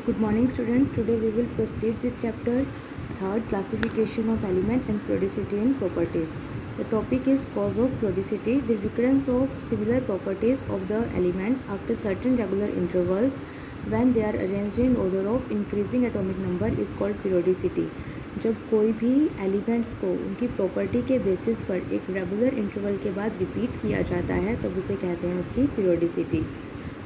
Good morning students. Today we will proceed with chapter 3rd, classification of element and periodicity in properties. The topic is cause of periodicity, the recurrence of similar properties of the elements after certain regular intervals when they are arranged in order of increasing atomic number is called periodicity. जब कोई भी elements को उनकी property के basis पर एक regular interval के बाद रिपीट किया जाता है तब उसे कहते हैं उसकी periodicity.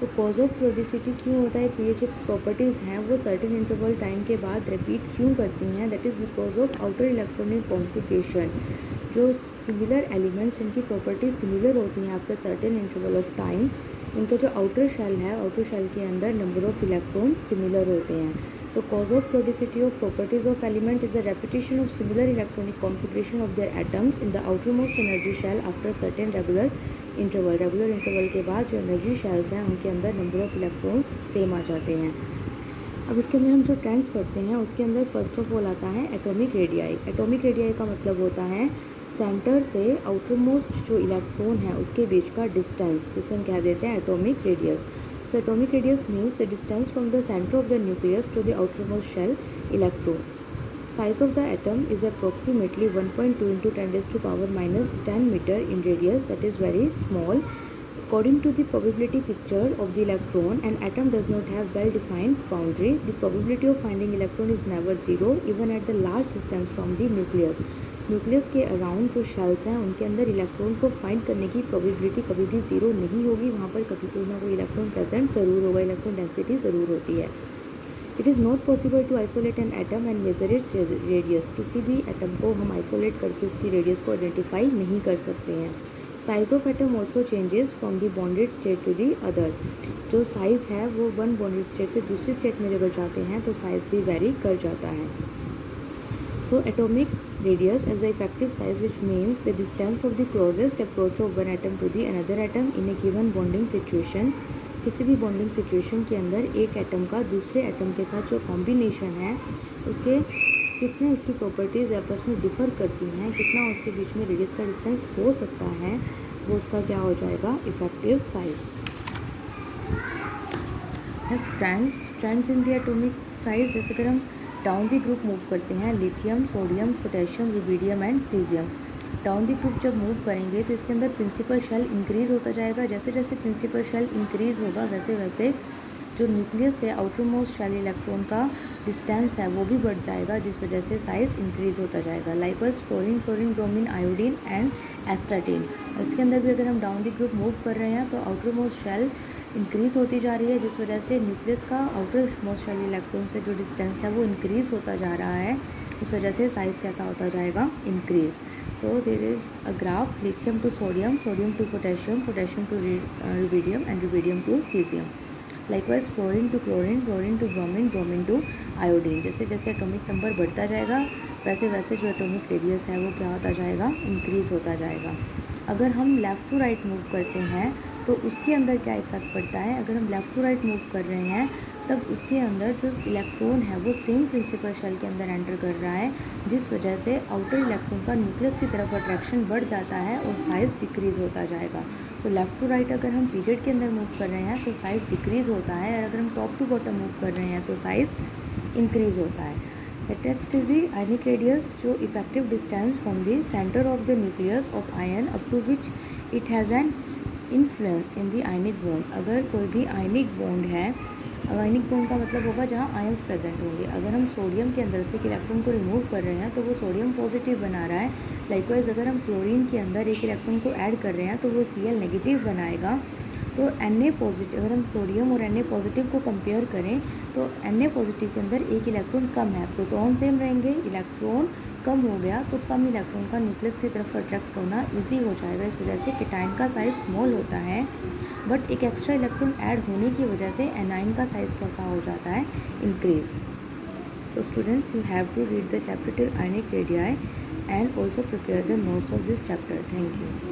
तो कॉज ऑफ periodicity क्यों होता है कि ये जो प्रॉपर्टीज़ हैं वो सर्टेन इंटरवल टाइम के बाद रिपीट क्यों करती हैं, that is because of outer electronic configuration. जो सिमिलर एलिमेंट्स जिनकी प्रॉपर्टीज सिमिलर होती हैं after certain interval of time, उनका जो आउटर शेल है, आउटर शेल के अंदर नंबर ऑफ इलेक्ट्रॉन सिमिलर होते हैं. So cause of periodicity of properties of element is the repetition of similar electronic configuration of their atoms in the outermost energy shell after certain regular interval के बाद जो energy shells हैं उनके अंदर number of electrons same आ जाते हैं. अब इसके अंदर हम जो ट्रेंड्स पढ़ते हैं उसके अंदर फर्स्ट ऑफ ऑल आता है एटॉमिक रेडियाई. एटॉमिक रेडियाई का मतलब होता है सेंटर से आउटर मोस्ट जो इलेक्ट्रॉन है उसके बीच का डिस्टेंस, जिसे हम कह देते हैं atomic radius. So atomic radius means the distance from the centre of the nucleus to the outermost shell electrons. Size of the atom is approximately 1.2 into 10 raised to power minus 10 meter in radius, that is very small. According to the probability picture of the electron, an atom does not have well defined boundary. The probability of finding electron is never zero even at the large distance from the nucleus. Nucleus के around जो shells हैं उनके अंदर electron को find करने की probability कभी भी ज़ीरो नहीं होगी. वहाँ पर कभी कोई ना कोई इलेक्ट्रॉन प्रेजेंट ज़रूर होगा, इलेक्ट्रॉन डेंसिटी ज़रूर होती है. It is not possible to isolate an atom and measure its radius. किसी भी एटम को हम आइसोलेट करके उसकी रेडियस को आइडेंटिफाई नहीं कर सकते हैं. Size of atom also changes from the bonded state to the other. जो साइज़ है वो वन बॉन्डेड स्टेट से दूसरी स्टेट में अगर जाते हैं तो साइज़ भी वेरी कर जाता है. So atomic radius as the effective size which means the distance of the closest approach of one atom to the another atom in a given bonding situation. किसी भी बॉन्डिंग सिचुएशन के अंदर एक atom का दूसरे एटम के साथ जो कॉम्बिनेशन है उसके कितने उसकी प्रॉपर्टीज़ आपस में डिफ़र करती हैं, कितना उसके बीच में रेडियस का डिस्टेंस हो सकता है, वो उसका क्या हो जाएगा, effective size. Trends in the atomic size. जैसे अगर हम डाउन द ग्रुप मूव करते हैं, lithium, sodium, potassium, rubidium and caesium. Down the group जब मूव करेंगे तो इसके अंदर प्रिंसिपल शेल इंक्रीज़ होता जाएगा. जैसे जैसे प्रिंसिपल शेल इंक्रीज़ होगा वैसे वैसे जो न्यूक्लियस से आउटर मोस्ट शेल इलेक्ट्रॉन का डिस्टेंस है वो भी बढ़ जाएगा, जिस वजह से साइज़ इंक्रीज़ होता जाएगा. Likewise fluorine, bromine, iodine and astatine. इसके अंदर भी अगर हम डाउन द ग्रुप मूव कर रहे हैं तो आउटर मोस्ट शेल इंक्रीज़ होती जा रही है, जिस वजह से न्यूक्लियस का आउटर मोस्ट शेल इलेक्ट्रॉन से जो डिस्टेंस है वो इंक्रीज़ होता जा रहा है. इस वजह से साइज़ कैसा होता जाएगा, increase. So there is a graph, lithium to sodium, sodium to potassium, potassium to rubidium and rubidium to caesium. Likewise fluorine to chlorine, chlorine to bromine, bromine to iodine. जैसे जैसे एटॉमिक नंबर बढ़ता जाएगा वैसे वैसे जो atomic radius है वो क्या होता जाएगा, इंक्रीज़ होता जाएगा. अगर हम लेफ़्ट टू राइट मूव करते हैं तो उसके अंदर क्या इफेक्ट पड़ता है. अगर हम लेफ़्ट टू राइट मूव कर रहे हैं तब उसके अंदर जो इलेक्ट्रॉन है वो सेम प्रिंसिपल शेल के अंदर एंटर कर रहा है, जिस वजह से आउटर इलेक्ट्रॉन का न्यूक्लियस की तरफ अट्रैक्शन बढ़ जाता है और साइज़ डिक्रीज़ होता जाएगा. तो लेफ़्ट टू राइट अगर हम पीरियड के अंदर मूव कर रहे हैं तो साइज़ डिक्रीज़ होता है, और अगर हम टॉप टू बॉटम मूव कर रहे हैं तो साइज़ इंक्रीज़ होता है. The next is the ionic radius, जो effective distance from the center of the nucleus of ion up to which it has an influence in the ionic bond. अगर कोई भी आयनिक बॉन्ड है, ionic bond का मतलब होगा जहाँ ions present होंगे. अगर हम सोडियम के अंदर से एक इलेक्ट्रॉन को रिमूव कर रहे हैं तो वो सोडियम पॉजिटिव बना रहा है. लाइकवाइज अगर हम क्लोरीन के अंदर एक इलेक्ट्रॉन को ऐड कर रहे हैं तो वो Cl नेगेटिव बनाएगा. तो Na पॉजिटिव, अगर हम सोडियम और Na पॉजिटिव को कंपेयर करें तो Na पॉजिटिव के अंदर एक इलेक्ट्रॉन कम है, प्रोटॉन सेम रहेंगे, इलेक्ट्रॉन कम हो गया तो कम इलेक्ट्रॉन का न्यूक्लियस की तरफ अट्रैक्ट करना इजी हो जाएगा. इस वजह से केटाइन का साइज़ स्मॉल होता है, बट एक एक्स्ट्रा इलेक्ट्रॉन ऐड होने की वजह से एनाइन का साइज़ कैसा हो जाता है, increase. So students, you have to read the chapter till ionic radii and also prepare the notes of this chapter. Thank you.